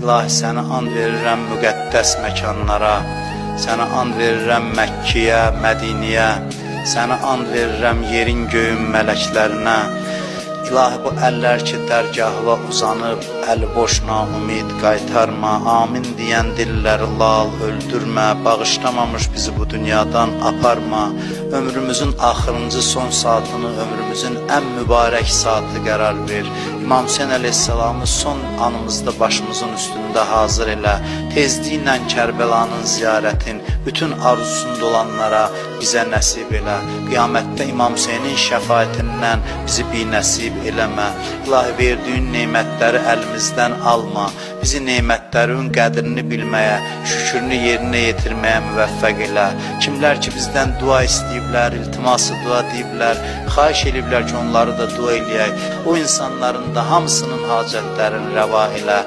İlahi, sənə and verirəm müqəddəs məkanlara, sənə and verirəm Məkkiyə, Mədiniyə, sənə and verirəm yerin göyün mələklərinə. İlahi, bu əllər ki dərgahına uzanıb, əli boş naumid qaytarma, amin deyən dilləri lal öldürmə, bağışlamamış bizi bu dünyadan aparma, ömrümüzün axırıncı son saatını ömrümüzün ən mübarək saatı qərar ver. İmam Hüseyin əleyhissalamı son anımızda başımızın üstündə hazır elə, tezliklə Kərbəlanın ziyarətin bütün arzusunda olanlara bizə nəsib elə. Qiyamətdə İmam Hüseynin şəfaətindən bizi binəsib eləmə. İlahi, verdiyin neymətləri əlimizdən alma. Bizi neymətlərin qədrini bilməyə, şükrünü yerinə yetirməyə müvəffəq elə. Kimlər ki bizdən dua istəyiblər, iltiması dua deyiblər, xahiş ediblər ki onları da dua eləyək. O insanların da hamısının hacətlərini rəva elə.